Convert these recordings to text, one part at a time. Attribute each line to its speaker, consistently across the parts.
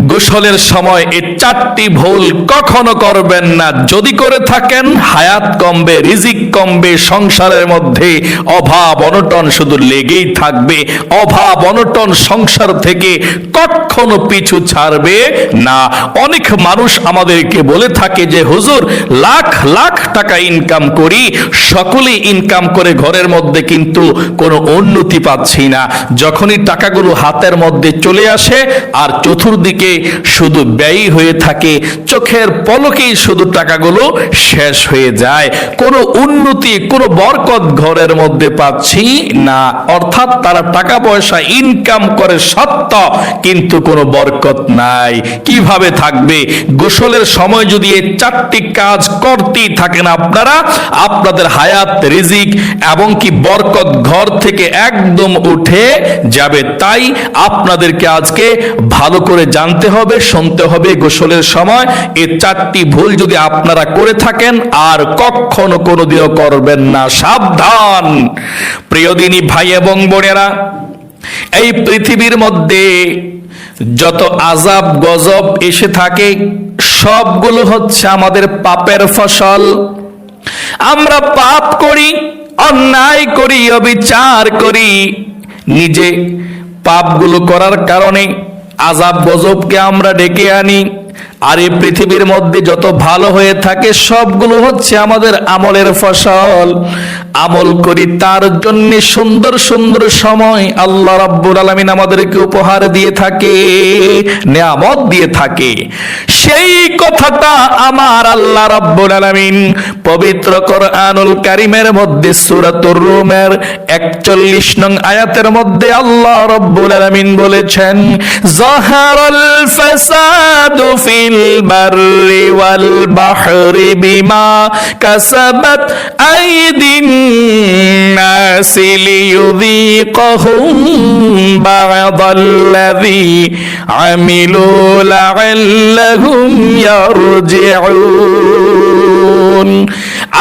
Speaker 1: গোসলের সময় এই চারটি ভুল কখনো করবেন না। যদি করে থাকেন হায়াত কমবে, রিজিক কমবে, সংসারের মধ্যে অভাব অনটন শুধু লেগেই থাকবে। অভাব অনটন সংসার থেকে কখনো পিছু ছাড়বে না। অনেক মানুষ আমাদেরকে বলে থাকে যে হুজুর লাখ লাখ টাকা ইনকাম করি, সকলেই ইনকাম করে ঘরের মধ্যে কিন্তু কোনো উন্নতি পাচ্ছি না। যখনই টাকাগুলো হাতের মধ্যে চলে আসে আর চতুর্দিকে শুধু ব্যয় হয়ে থাকে, চোখের পলকেই শুধু টাকাগুলো শেষ হয়ে যায়। কোনো উন্নতি, কোনো বরকত ঘরের মধ্যে পাচ্ছি না। অর্থাৎ তারা টাকা পয়সা ইনকাম করে সত্য, কিন্তু কোনো বরকত নাই। কিভাবে থাকবে? গোসলের সময় যদি এই চারটি কাজ করতেই থাকেন আপনারা, আপনাদের হায়াত, রিজিক এবং কি বরকত ঘর থেকে একদম উঠে যাবে। তাই আপনাদেরকে আজকে ভালো করে জানতে হবে, শুনতে হবে। গোসলের সময় এই চারটি ভুল যদি আপনারা করে থাকেন আর কখনো কোনোদিনও করবেন না, সাবধান। প্রিয় দিনী ভাই এবং বোনেরা, এই পৃথিবীর মধ্যে যত আযাব গজব এসে থাকে সবগুলো হচ্ছে আমাদের পাপের ফসল। আমরা পাপ করি, অন্যায় করি, অবিচার করি। নিজে পাপগুলো করার কারণে আযাব গজবকে আমরা ডেকে আনি। আর এই পৃথিবীর মধ্যে যত ভালো হয়ে থাকে সবগুলো হচ্ছে আমাদের আমলের ফসল। আমল করি, তার জন্য সুন্দর সুন্দর সময় আল্লাহ রাব্বুল আলামিন আমাদেরকে উপহার দিয়ে থাকে, নিয়ামত দিয়ে থাকে। সেই কথাটা আমার আল্লাহ রাব্বুল আলামিন পবিত্র কোরআনুল কারীমের মধ্যে সূরাতুর রুমের 41 নং আয়াতের মধ্যে আল্লাহ রাব্বুল আলামিন বলেছেন, যাহারাল ফাসাদু ফিল বাররি ওয়াল বাহরি বিমা কাসাবাত আইদিন নাসি লিয়ুযীকাহুম বা'দাল্লাযী আমিলু লা'আল্লাহুম ইয়ারজিউন।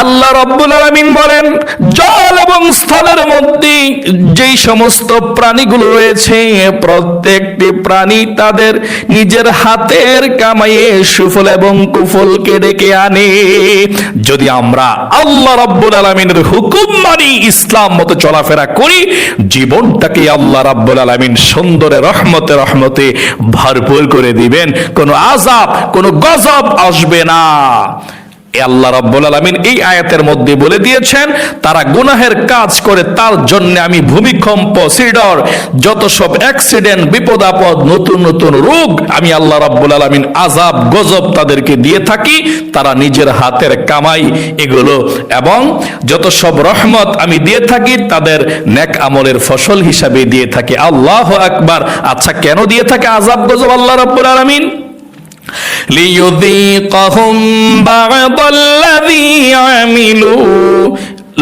Speaker 1: আল্লাহ রাব্বুল আলামিন বলেন, জল এবং স্থলের মধ্যে যেই সমস্ত প্রাণীগুলো রয়েছে প্রত্যেকটি প্রাণী তাদের নিজের হাতের কামাইয়ে সুফল এবং কুফলকে ডেকে আনে। যদি আমরা আল্লাহ রাব্বুল আলামিনের হুকুম মানি, ইসলাম মতো চলাফেরা করি, জীবনটাকে আল্লাহ রাব্বুল আলামিন সুন্দরে রহমতে রহমতে ভরপুর করে দিবেন। কোনো আযাব, কোনো গজব আসবে না। আল্লাহ রাব্বুল আলামিন এই আয়াতের মধ্যে বলে দিয়েছেন, তারা গুনাহের কাজ করে তার জন্য আমি ভূমিকম্প, সিডর, যত সব অ্যাক্সিডেন্ট, বিপদ আপদ, নতুন নতুন রোগ আমি আল্লাহ রাব্বুল আলামিন আযাব গজব তাদেরকে দিয়ে থাকি। তারা নিজের হাতের কামাই এগুলো এবং যত সব রহমত আমি দিয়ে থাকি তাদের নেক আমলের ফসল হিসাবে দিয়ে থাকি। আল্লাহু আকবার। আচ্ছা, কেন দিয়ে থাকে আযাব গজব আল্লাহ রাব্বুল আলামিন? লিয়ুযীকাহুম বা'দাল্লাযী আমিলু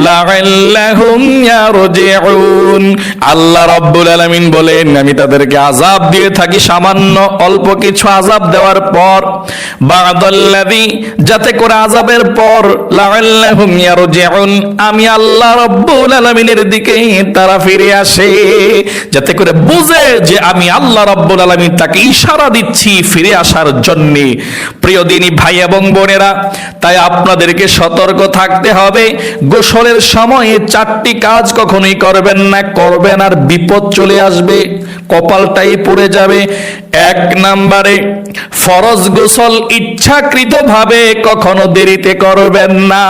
Speaker 1: লা'আল্লাহুম ইয়ারজিউন। আল্লাহ রাব্বুল আলামিন বলেন, আমি তাদেরকে আযাব দিয়ে থাকি, সামান্য অল্প কিছু আযাব দেওয়ার পর, বা'দাল্লাযী, যাতে করে আযাবের পর, লা'আল্লাহুম ইয়ারজিউন, আমি আল্লাহ রাব্বুল আলামিনের দিকে তারা ফিরে আসে, যাতে করে বুঝে যে আমি আল্লাহ রাব্বুল আলামিন তাকে ইশারা দিচ্ছি ফিরে আসার জন্য। প্রিয় দিনী ভাই এবং বোনেরা, তাই আপনাদেরকে সতর্ক থাকতে হবে। গোসলের সময়ে চারটি কাজ কখনোই করবেন না, করবেন আর বিপদ চলে আসবে, কপালটাই পড়ে যাবে। এক নম্বরে, ফরজ গোসল ইচ্ছাকৃতভাবে কখনো দেরিতে করবেন না।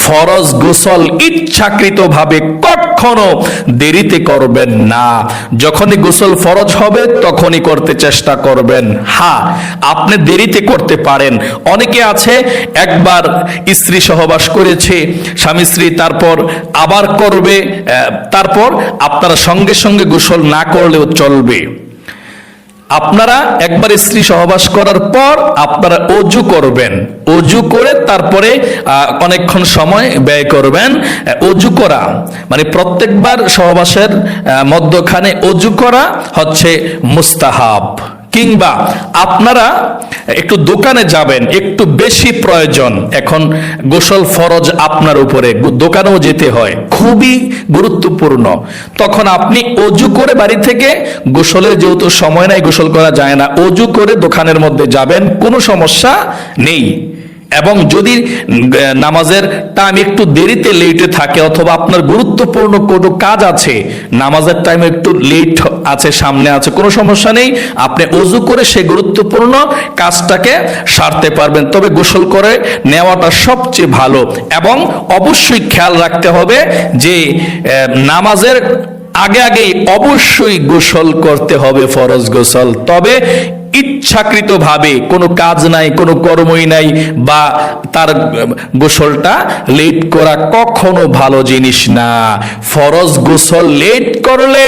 Speaker 1: ফরজ গোসল ইচ্ছাকৃতভাবে কখনো দেরিতে করবেন না। যখনই গোসল ফরজ হবে তখনই করতে চেষ্টা করবেন। হ্যাঁ, আপনি দেরিতে করতে পারেন। অনেকে আছে একবার স্ত্রী সহবাস করেছে, স্বামী স্ত্রী, তারপর আবার করবে, তারপর আপনারা সঙ্গে সঙ্গে গোসল না করলেও চলবে। আপনারা একবার স্ত্রী সহবাস করার পর আপনারা অজু করবেন, অজু করে তারপরে অনেকক্ষণ সময় ব্যয় করবেন। অজু করা মানে প্রত্যেকবার সহবাসের মধ্যখানে অজু করা হচ্ছে মুস্তাহাব। কিংবা আপনারা একটু দোকানে যাবেন, একটু বেশি প্রয়োজন, এখন গোসল ফরজ আপনার উপরে, দোকানেও যেতে হয়, খুবই গুরুত্বপূর্ণ, তখন আপনি অজু করে বাড়ি থেকে, গোসলের যেহেতু সময় নাই গোসল করা যায় না, অজু করে দোকানের মধ্যে যাবেন, কোনো সমস্যা নেই। এবং যদি নামাজের টাইম একটু দেরিতে লেটে থাকে অথবা আপনার গুরুত্বপূর্ণ কোনো কাজ আছে, নামাজের টাইম একটু লেট আছে, সামনে আছে, কোনো সমস্যা নেই, আপনি অজু করে সেই গুরুত্বপূর্ণ কাজটাকে সারতে পারবেন। তবে গোসল করে নেওয়াটা সবচেয়ে ভালো। এবং অবশ্যই খেয়াল রাখতে হবে যে নামাজের আগে আগেই অবশ্যই গোসল করতে হবে, ফরজ গোসল। তবে ইচ্ছাকৃতভাবে কোনো কাজ নাই, কোনো কর্মই নাই, বা তার গোসলটা লেট করা কখনো ভালো জিনিস না। ফরজ গোসল লেট করলে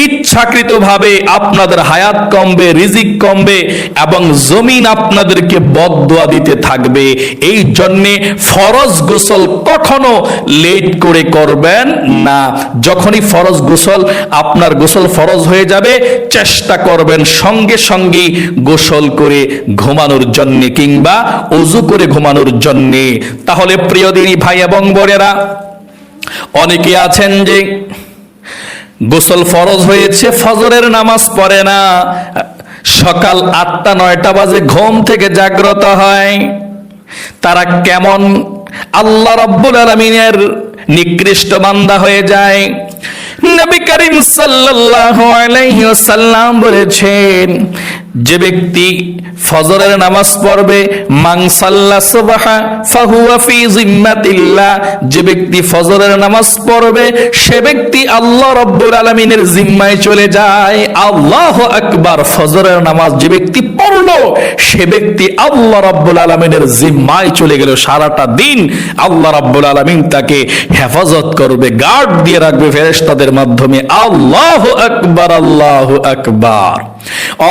Speaker 1: ইচ্ছাকৃতভাবে আপনাদের হায়াত কমবে, রিজিক কমবে, এবং জমিন আপনাদেরকে বদদুয়া দিতে থাকবে। এই জন্যে ফরজ গোসল কখনো লেট করে করবেন না। যখনই ফরজ গোসল, আপনার গোসল ফরজ হয়ে যাবে, চেষ্টা করবেন সঙ্গে সঙ্গে গোসল করে ঘুমানোর জন্য কিংবা ওযু করে ঘুমানোর জন্য। তাহলে প্রিয় দিনী ভাই এবং বোনেরা, অনেকে আছেন যে গোসল ফরজ হয়েছে, ফজরের নামাজ পড়ে না, সকাল 8টা-9টা বাজে ঘুম থেকে জাগ্রত হয়। তারা কেমন আল্লাহ রাব্বুল আলামিনের নিকৃষ্ট বান্দা হয়ে যায়। নবী করিম সাল্লাল্লাহু আলাইহি ওয়াসাল্লাম বলেছেন, যে ব্যক্তি ফজরের নামাজ পড়বে, মান সাল্লা সুবহা ফাহুয়া ফি জিম্মাতিল্লাহ, যে ব্যক্তি ফজরের নামাজ পড়বে সে ব্যক্তি আল্লাহ রাব্বুল আলামিনের জিম্মায় চলে যায়। আল্লাহু আকবার। ফজরের নামাজ যে ব্যক্তি পড়লো সে ব্যক্তি আল্লাহ রাব্বুল আলামিনের জিম্মায় চলে গেল। সারাটা দিন আল্লাহ রাব্বুল আলামিন তাকে হেফাজত করবে, গার্ড দিয়ে রাখবে ফেরেশতাদের মাধ্যমে। আল্লাহু আকবার, আল্লাহু আকবার।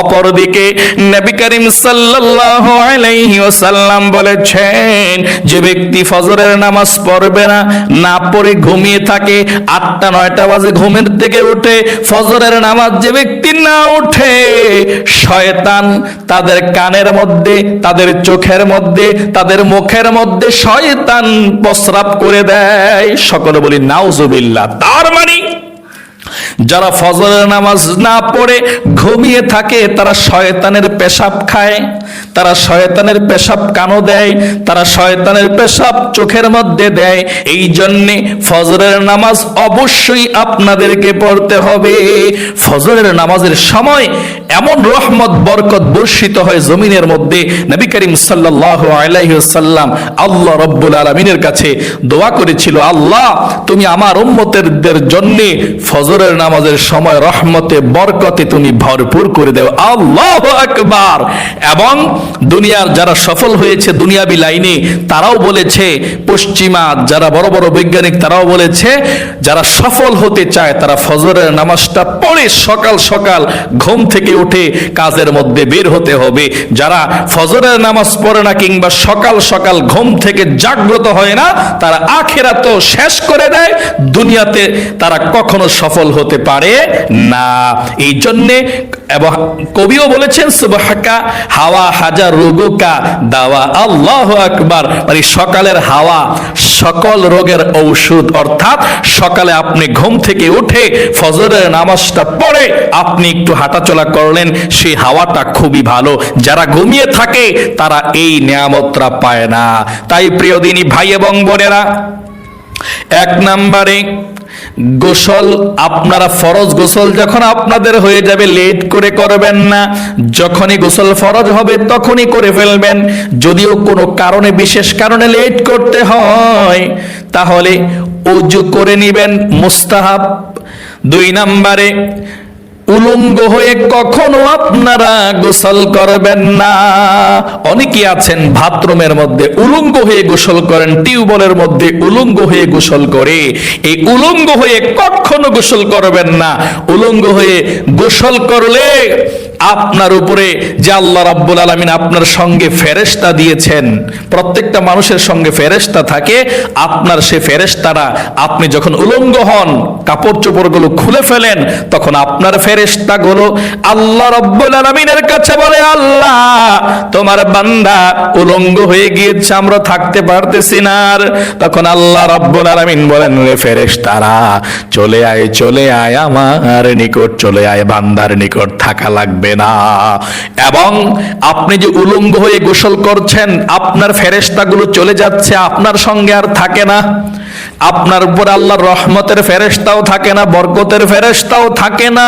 Speaker 1: অপরদিকে নবী করিম সাল্লাল্লাহু আলাইহি ওয়াসাল্লাম বলেছেন, যে ব্যক্তি ফজরের নামাজ পড়বে না, না পড়ে ঘুমিয়ে থাকে, 8টা-9টা বাজে ঘুমের থেকে উঠে ফজরের নামাজ যে ব্যক্তি না উঠে, শয়তান তাদের কানের মধ্যে, তাদের চোখের মধ্যে, তাদের মুখের মধ্যে শয়তান প্রস্রাব করে দেয়। সকলে বলি নাউজুবিল্লাহ। তার মানে যারা ফজরের নামাজ না পড়ে ঘুমিয়ে থাকে তারা শয়তানের পেশাব খায়, তারা শয়তানের পেশাব কানও দেয়, তারা শয়তানের পেশাব চোখের মধ্যে দেয়। এই জন্যে ফজরের নামাজ অবশ্যই আপনাদেরকে পড়তে হবে। ফজরের নামাজের সময় এমন রহমত বরকত বর্ষিত হয় জমিনের মধ্যে। নবী করিম সাল্লাল্লাহু আলাইহি ওয়াসাল্লাম আল্লাহ রাব্বুল আলামিনের কাছে দোয়া করেছিল, আল্লাহ তুমি আমার উম্মতেরদের জন্য ফজরের নামাজের সময় রহমতে বরকতে তুমি ভরপুর করে দাও। আল্লাহু আকবার। এবং দুনিয়ার যারা সফল হয়েছে দুনিয়াবি লাইনে তারাও বলেছে, পশ্চিমা যারা বড় বড় বৈজ্ঞানিক তারাও বলেছে, যারা সফল হতে চায় তারা ফজরের নামাজটা পড়ে সকাল সকাল ঘুম থেকে উঠে কাজের মধ্যে বের হতে হবে। যারা ফজরের নামাজ পড়ে না কিংবা সকাল সকাল ঘুম থেকে জাগ্রত হয় না, তারা আখিরাত শেষ করে দেয়, দুনিয়াতে তারা কখনো সফল হতে পারে না। এই জন্যে এবং কবিও বলেছেন, সুবহাকা হাওয়া হাজার রোগকা দাওয়া। আল্লাহু আকবার। মানে সকালের হাওয়া সকল রোগের ঔষধ। অর্থাৎ সকালে আপনি ঘুম থেকে উঠে ফজরের নামাজটা পড়ে আপনি একটু হাঁটাচলা করলেন, সেই হাওয়াটা খুবই ভালো। যারা ঘুমিয়ে থাকে তারা এই নিয়ামতটা পায় না। তাই প্রিয় দিনী ভাই এবং বোনেরা, 1 নম্বরে গোসল, আপনারা ফরজ গোসল যখন আপনাদের হয়ে যাবে লেট করে করবেন না। যখনই গোসল ফরজ হবে তখনই করে ফেলবেন। যদিও কোনো কারণে, বিশেষ কারণে লেট করতে হয় তাহলে ওযু করে নেবেন, মুস্তাহাব। 2 নম্বরে উলঙ্গ হয়ে কখনো আপনারা গোসল করবেন না। অনেকে আছেন বাথরুমের মধ্যে উলঙ্গ হয়ে গোসল করেন, টিউবওয়েলের মধ্যে উলঙ্গ হয়ে গোসল করে। এই উলঙ্গ হয়ে কখনো গোসল করবেন না। উলঙ্গ হয়ে গোসল করলে আপনার উপরে যে আল্লাহ রাব্বুল আলামিন আপনার সঙ্গে ফেরেশতা দিয়েছেন, প্রত্যেকটা মানুষের সঙ্গে ফেরেশতা থাকে, আপনার সে ফেরেশতারা আপনি যখন উলঙ্গ হন, কাপড় চোপড়গুলো খুলে ফেলেন, তখন আপনার ফেরেশতাগুলো আল্লাহ রাব্বুল আলামিনের কাছে বলে, আল্লাহ তোমার বান্দা উলঙ্গ হয়ে গিয়েছে, আমরা থাকতে পারতেছি না। তখন আল্লাহ রাব্বুল আলামিন বলেন, রে ফেরেশতারা চলে আয় আমার নিকট, চলে আয়, বান্দার নিকট থাকা লাগবে না। এবং আপনি যে উলঙ্গ হয়ে গোসল করছেন, আপনার ফেরেশতাগুলো চলে যাচ্ছে, আপনার সঙ্গে আর থাকে না। আপনার উপর আল্লাহর রহমতের ফেরেশতাও থাকে না, বরকতের ফেরেশতাও থাকে না,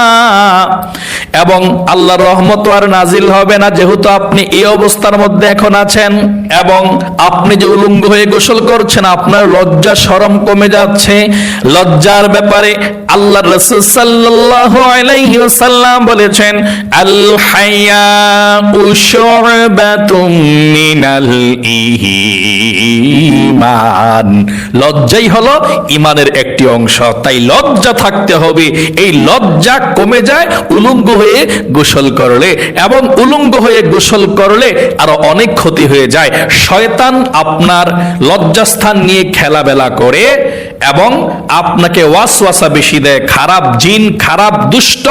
Speaker 1: এবং আল্লাহর রহমত আর নাজিল হবে না, যেহেতু আপনি এই অবস্থার মধ্যে এখন আছেন। এবং আপনি যে উলঙ্গ হয়ে গোসল করছেন, আপনার লজ্জা শরম কমে যাচ্ছে। লজ্জার ব্যাপারে আল্লাহর রাসূল সাল্লাল্লাহু আলাইহি ওয়াসাল্লাম বলেছেন, আল হায়াউ শু'বাতুম মিনাল ঈমান। লজ্জাই হলো ইমানের একটি অংশ, তাই লজ্জা থাকতে হবে। এই লজ্জা কমে যায় উলঙ্গ হয়ে গোসল করলে, এবং উলঙ্গ হয়ে গোসল করলে আরো অনেক ক্ষতি হয়ে যায়। শয়তান আপনার লজ্জাস্থান নিয়ে খেলাবেলা করে এবং আপনাকে ওয়াসওয়াসা বেশি দেয়। খারাপ জিন, খারাপ দুষ্ট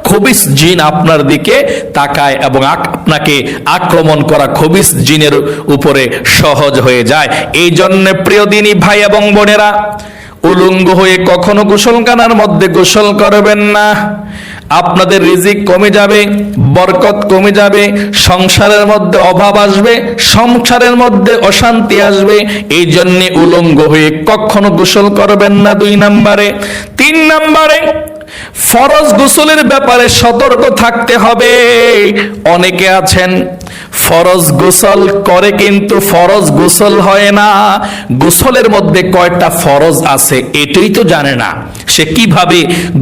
Speaker 1: খবিস জিন আপনার দিকে তাকায় এবং আপনাকে আক্রমণ করা খবিস জিনের উপরে সহজ হয়ে যায়। এই জন্য প্রিয় দিনী ভাই এবং বোনেরা, উলঙ্গ হয়ে কখনো গোসলখানার মধ্যে গোসল করবেন না। আপনাদের রিজিক কমে যাবে, বরকত কমে যাবে, সংসারের মধ্যে অভাব আসবে, সংসারের মধ্যে অশান্তি আসবে। এই জন্য উলঙ্গ হয়ে কখনো গোসল করবেন না। 2 নম্বরে। 3 নম্বরে, ফরজ গোসলের ব্যাপারে সতর্ক থাকতে হবে। অনেকে আছেন ফরজ গোসল করে কিন্তু ফরজ গোসল হয় না। গোসলের মধ্যে কয়টা ফরজ আছে এটাই তো জানে না। সে কিভাবে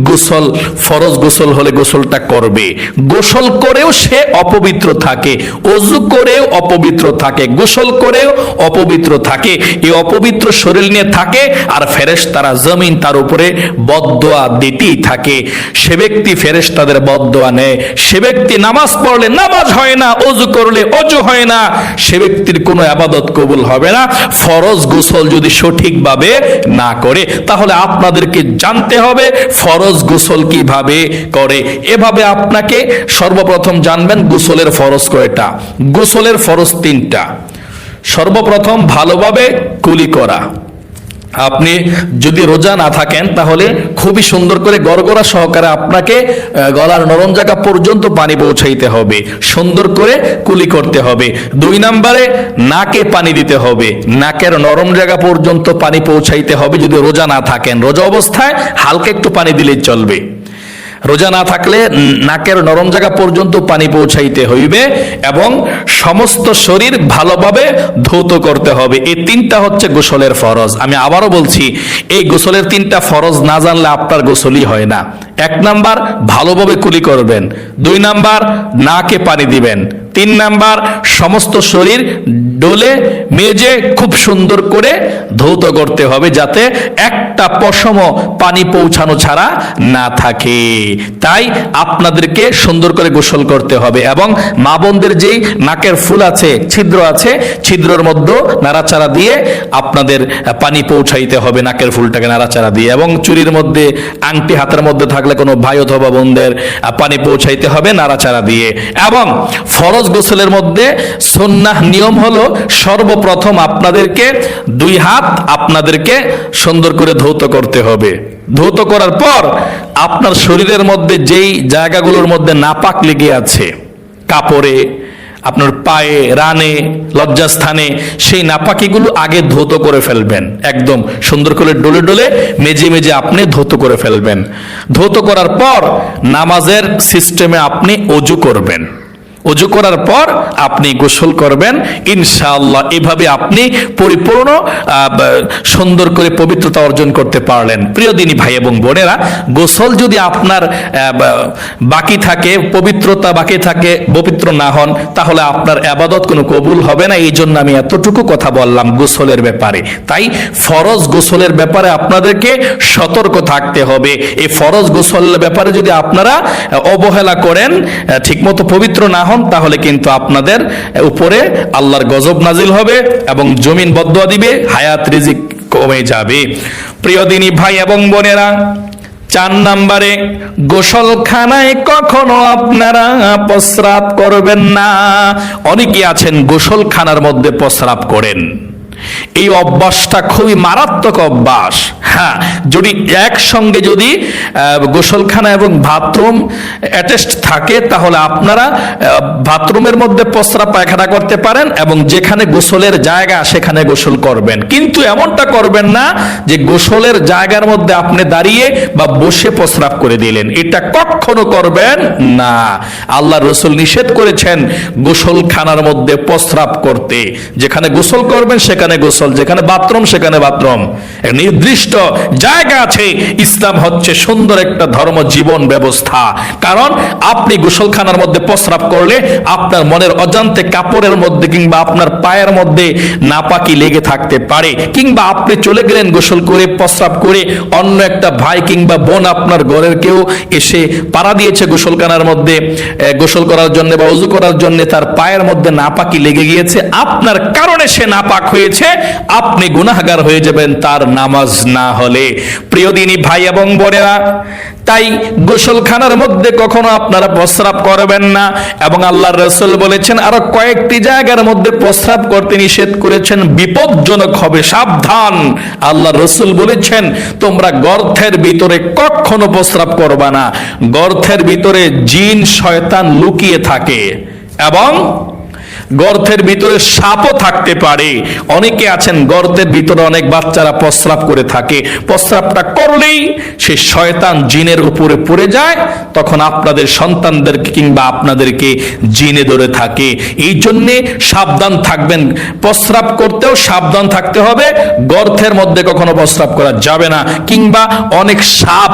Speaker 1: গোসল, ফরজ গোসল হলে গোসলটা করবে? গোসল করেও সে অপবিত্র থাকে, ওযু করেও অপবিত্র থাকে, গোসল করেও অপবিত্র থাকে। এই অপবিত্র শরীর নিয়ে থাকে, আর ফেরেশতারা জমিন তার উপরে বদদোয়া দিতেই থাকে। সে ব্যক্তি ফেরেশতাদের বদদোয়া নেয়। সে ব্যক্তি নামাজ পড়লে নামাজ হয় না, ওযু করলে ওযু হয় না, সে ব্যক্তির কোনো ইবাদত কবুল হবে না। ফরজ গোসল যদি সঠিকভাবে না করে, তাহলে আপনাদেরকে জানতে হবে ফরজ গোসল কিভাবে করে। এভাবে আপনাকে সর্বপ্রথম জানবেন গোসলের ফরজ কয়টা। গোসলের ফরজ 3টা। সর্বপ্রথম ভালোভাবে কুলি করা। আপনি যদি রোজা না থাকেন তাহলে খুবই সুন্দর করে গড়গড়া সহকারে আপনাকে গলার নরম জায়গা পর্যন্ত পানি পৌঁছাইতে হবে, সুন্দর করে কুলি করতে হবে। 2 নম্বরে নাকে পানি দিতে হবে, নাকের নরম জায়গা পর্যন্ত পানি পৌঁছাইতে হবে। যদি রোজা না থাকেন, রোজা অবস্থায় হালকা একটু পানি দিলেই চলবে। রোজা না থাকলে নাকের নরম জায়গা পর্যন্ত পানি পৌঁছাইতে হইবে, এবং সমস্ত শরীর ভালোভাবে ধৌত করতে হবে। এই 3টা হচ্ছে গোসলের ফরজ। আমি আবারও বলছি, এই গোসলের 3টা ফরজ না জানলে আপনার গোসলই হয় না। 1 নাম্বার, ভালোভাবে কুলি করবেন। 2 নাম্বার, নাকে পানি দিবেন। 3 নাম্বার, সমস্ত শরীর ডলে মেজে খুব সুন্দর করে ধৌত করতে হবে, যাতে একটা পশম পানি পৌঁছানো ছাড়া না থাকে। তাই আপনাদেরকে সুন্দর করে গোসল করতে হবে। এবং মা বোনদের যেই নাকের ফুল আছে, ছিদ্র আছে, ছিদ্রের মধ্যে নাড়াচাড়া দিয়ে আপনাদের পানি পৌঁছাইতে হবে, নাকের ফুলটাকে নাড়াচাড়া দিয়ে। এবং চুরির মধ্যে আংটি হাতের মধ্যে থাকলে কোনো ভাই অথবা বোনদের পানি পৌঁছাইতে হবে নাড়াচাড়া দিয়ে। এবং ফরজ গোসলের মধ্যে সুন্নাহ নিয়ম হলো, সর্বপ্রথম আপনাদেরকে 2 হাত আপনাদেরকে সুন্দর করে ধৌত করতে হবে। ধৌত করার পর আপনার শরীরের মধ্যে যেই জায়গাগুলোর মধ্যে নাপাক লেগে আছে, কাপড়ে, আপনার পায়ে, রানে, লজ্জাস্থানে, সেই নাপাকিগুলো আগে ধৌত করে ফেলবেন। একদম সুন্দর করে ডলে ডলে মেজে মেজে আপনি ধৌত করে ফেলবেন। ধৌত করার পর নামাজের সিস্টেমে আপনি ওযু করবেন। ওযু করার পর আপনি গোসল করবেন ইনশাআল্লাহ। এভাবে আপনি পরিপূর্ণ সুন্দর করে পবিত্রতা অর্জন করতে পারলেন। প্রিয় দিনী ভাই এবং বোনেরা, গোসল যদি আপনার বাকি থাকে, পবিত্রতা বাকি থাকে, পবিত্র না হন, তাহলে আপনার ইবাদত কোনো কবুল হবে না। এই জন্য আমি এতটুকু কথা বললাম গোসলের ব্যাপারে। তাই ফরজ গোসলের ব্যাপারে আপনাদেরকে সতর্ক থাকতে হবে। এই ফরজ গোসলের ব্যাপারে যদি আপনারা অবহেলা করেন, ঠিকমতো পবিত্র না হন, তাহলে কিন্তু আপনাদের উপরে আল্লাহর গজব নাজিল হবে এবং জমিন বদদুয়া দিবে, হায়াত রিজিক কমে যাবে। প্রিয় দিনী ভাই এবং বোনেরা, 4 নম্বরে, গোসলখানায় কখনো আপনারা প্রস্রাব করবেন না। অনেকে আছেন গোসলখানার মধ্যে প্রস্রাব করেন। এই অভ্যাসটা খুবই মারাত্মক অভ্যাস। হ্যাঁ, যদি একসঙ্গে যদি গোসলখানা এবং বাথরুম অ্যাটাচড থাকে, তাহলে আপনারা বাথরুমের মধ্যে প্রস্রাব পায়খানা করতে পারেন এবং যেখানে গোসলের জায়গা সেখানে গোসল করবেন। কিন্তু এমনটা করবেন না যে গোসলের জায়গার মধ্যে আপনি দাঁড়িয়ে বা বসে প্রস্রাব করে দিলেন। এটা কখনো করবেন না। আল্লাহ রাসূল নিষেধ করেছেন গোসলখানার মধ্যে প্রস্রাব করতে। যেখানে গোসল করবেন সেখানে গোসল, যেখানে বাথরুম সেখানে বাথরুম, নির্দিষ্ট জায়গা আছে। ইসলাম হচ্ছে সুন্দর একটা ধর্ম জীবন ব্যবস্থা। কারণ আপনি গোসলখানার মধ্যে প্রস্রাব করলে আপনার মনের অজান্তে কাপড়ের মধ্যে কিংবা আপনার পায়ের মধ্যে নাপাকি লেগে থাকতে পারে, কিংবা আপনি চলে গেলেন গোসল করে প্রস্রাব করে, অন্য একটা ভাই কিংবা বোন আপনার ঘরের কেউ এসে পাড়া দিয়েছে গোসলখানার মধ্যে গোসল করার জন্য বা ওযু করার জন্য, তার পায়ের মধ্যে নাপাকি লেগে গিয়েছে, আপনার কারণে সে নাপাক হয়েছে, আপনি গুনাহগার হয়ে যাবেন তার নামাজ না হলে। প্রিয় দিনী ভাই এবং বোনেরা, তাই গোসলখানার মধ্যে কখনো আপনারা প্রস্রাব করবেন না। এবং আল্লাহর রাসূল বলেছেন আরো কয়েকটি জায়গার মধ্যে প্রস্রাব করতে নিষেধ করেছেন, বিপজ্জনক হবে, সাবধান। আল্লাহর রাসূল বলেছেন তোমরা গর্তের ভিতরে কখনো প্রস্রাব করবা না। গর্তের ভিতরে জিন শয়তান লুকিয়ে থাকে এবং গর্তের ভিতরে সাপও থাকতে পারে। অনেকে আছেন গর্তের ভিতরে অনেক বাচ্চারা প্রস্রাব করে থাকে, প্রস্রাবটা করলেই সে শয়তান জিনের উপরে পড়ে যায়, তখন আপনাদের সন্তানদেরকে কিংবা আপনাদেরকে জিনে ধরে থাকে। এই জন্যে সাবধান থাকবেন, প্রস্রাব করতেও সাবধান থাকতে হবে। গর্তের মধ্যে কখনো প্রস্রাব করা যাবে না। কিংবা অনেক সাপ,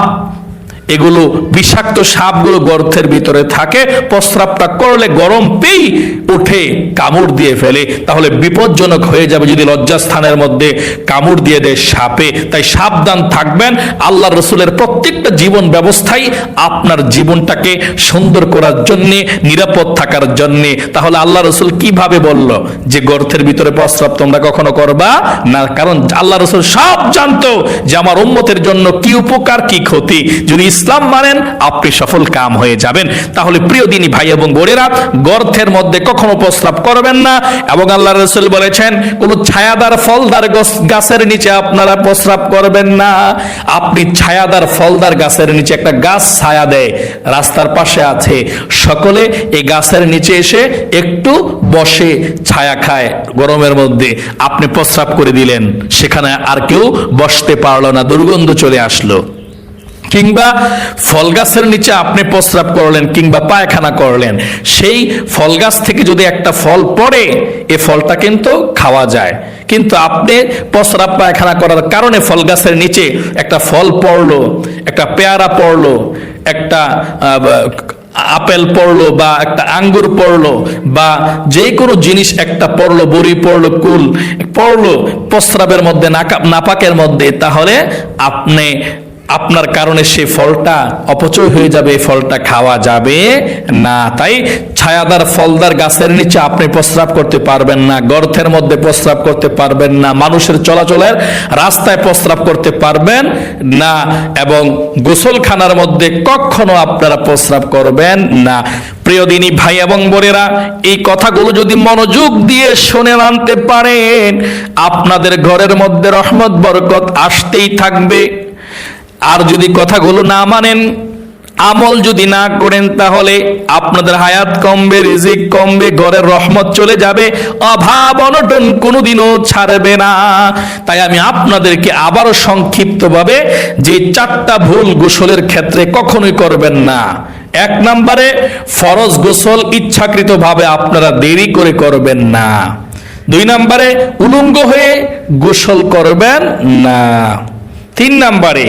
Speaker 1: এগুলো বিষাক্ত সাপগুলো গর্তের ভিতরে থাকে, প্রস্রাবটা করলে গরম পেয়ে উঠে কামড় দিয়ে ফেলে, তাহলে বিপজ্জনক হয়ে যাবে যদি লজ্জাস্থানের মধ্যে কামড় দিয়ে দেয় সাপে। তাই সাবধান থাকবেন। আল্লাহর রাসূলের প্রত্যেকটা জীবন ব্যবস্থাই আপনার জীবনটাকে সুন্দর করার জন্যে, নিরাপদ থাকার জন্যে। তাহলে আল্লাহ রাসূল কিভাবে বলল যে গর্তের ভিতরে প্রস্রাব তোমরা কখনো করবা না? কারণ আল্লাহ রাসূল সব জানতো যে আমার উম্মতের জন্য কি উপকার কি ক্ষতি। যদি ইসলাম মানেন আপনি সফল কাম হয়ে যাবেন। তাহলে প্রিয় দিনী ভাই এবং বোনেরা, গর্তের মধ্যে কখনো প্রস্রাব করবেন না। এবং আল্লাহর রাসূল বলেছেন কোন ছায়াদার ফলদার গাছের নিচে আপনারা প্রস্রাব করবেন না। আপনি ছায়াদার ফলদার গাছের নিচে, একটা গাছ ছায়া দেয়, রাস্তার পাশে আছে, সকলে এই গাছের নিচে এসে একটু বসে ছায়া খায় গরমের মধ্যে, আপনি প্রস্রাব করে দিলেন, সেখানে আর কেউ বসতে পারলো না, দুর্গন্ধ চলে আসলো। কিংবা ফল গাছের নিচে আপনি প্রস্রাব করলেন কিংবা পায়খানা করলেন, সেই ফল গাছ থেকে যদি একটা ফল পড়ে, এ ফলটা কিন্তু খাওয়া যায়। কিন্তু আপনি প্রস্রাব পায়খানা করার কারণে ফল গাছের নিচে একটা ফল পড়লো, একটা পেয়ারা পড়লো, একটা আপেল পড়লো বা একটা আঙ্গুর পড়লো বা যে কোনো জিনিস একটা পড়লো, বড়ি পড়লো, কুল পড়লো প্রস্রাবের মধ্যে, নাপাকের মধ্যে, তাহলে আপনার কারণে সে ফলটা অপচয় হয়ে যাবে, ফলটা খাওয়া যাবে না। তাই ছায়াদার ফলদার গাছের নিচে আপনি প্রস্রাব করতে পারবেন না, গর্তের মধ্যে প্রস্রাব করতে পারবেন না, মানুষের চলাচলের রাস্তায় প্রস্রাব করতে পারবেন না, এবং গোসলখানার মধ্যে কখনো আপনারা প্রস্রাব করবেন না। প্রিয় দিনী ভাই এবং বোনেরা, এই কথাগুলো যদি মনোযোগ দিয়ে শুনে আনতে পারেন, আপনাদের ঘরের মধ্যে রহমত বরকত আসতেই থাকবে। আর যদি কথাগুলো না মানেন, আমল যদি না করেন, তাহলে আপনাদের হায়াত কমবে, রিজিক কমবে, ঘরের রহমত চলে যাবে, অভাব অনটন কোনোদিনও ছাড়বে না। তাই আমি আপনাদেরকে আবারও সংক্ষিপ্তভাবে যে 4টা ভুল গোসলের ক্ষেত্রে কখনোই করবেন না, এক নম্বরে ফরজ গোসল ইচ্ছাকৃতভাবে আপনারা দেরি করে করবেন না। 2 নম্বরে উলঙ্গ হয়ে গোসল করবেন না। 3 নম্বরে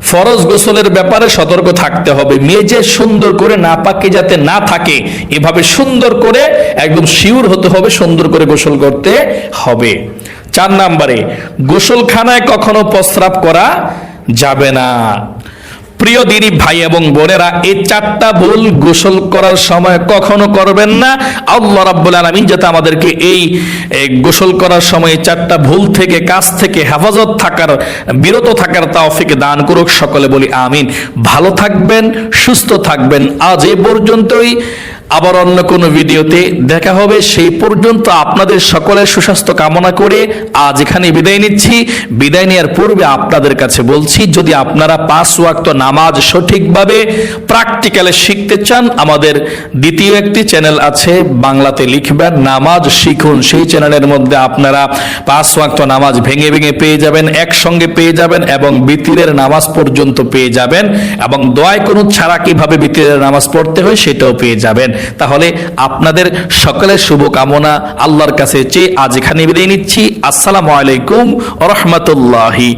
Speaker 1: ফরজ গোসলের ব্যাপারে সতর্ক থাকতে হবে, মেজে সুন্দর করে নাপাকি যাতে না থাকে, এভাবে সুন্দর করে একদম শিওর হতে হবে, সুন্দর করে গোসল করতে হবে। 4 নম্বরে গোসলখানায় কখনো প্রস্রাব করা যাবে না। প্রিয় দিনী ভাই এবং বোনেরা, এই 4টা ভুল গোসল করার সময় কখনো করবেন না। আল্লাহ রাব্বুল আলামিন যাতে আমাদেরকে এই গোসল করার সময় 4টা ভুল থেকে, কাজ থেকে বিরত থাকার তৌফিক দান করুক। সকলে বলি আমিন। ভালো থাকবেন, সুস্থ থাকবেন। আজ এ পর্যন্তই, আবার অন্য কোনো ভিডিওতে দেখা হবে। সেই পর্যন্ত আপনাদের সকলের সুস্বাস্থ্য কামনা করে আজ এখানে বিদায় নিচ্ছি। বিদায় নেওয়ার পূর্বে আপনাদের কাছে বলছি, যদি আপনারা 5 ওয়াক্ত নামাজ সঠিকভাবে প্র্যাকটিক্যালে শিখতে চান, আমাদের দ্বিতীয় একটি চ্যানেল আছে, বাংলাতে লিখবেন নামাজ শিখুন। সেই চ্যানেলের মধ্যে আপনারা 5 ওয়াক্ত নামাজ ভেঙে ভেঙে পেয়ে যাবেন, একসঙ্গে পেয়ে যাবেন, এবং বিতিরের নামাজ পর্যন্ত পেয়ে যাবেন, এবং দোয়া কুনুত ছাড়া কিভাবে বিতিরের নামাজ পড়তে হয় সেটাও পেয়ে যাবেন। তাহলে আপনাদের সকলের শুভকামনা আল্লাহর কাছে চেয়ে আজ এখানে বিদায় নিচ্ছি। আসসালামু আলাইকুম ওয়া রাহমাতুল্লাহি।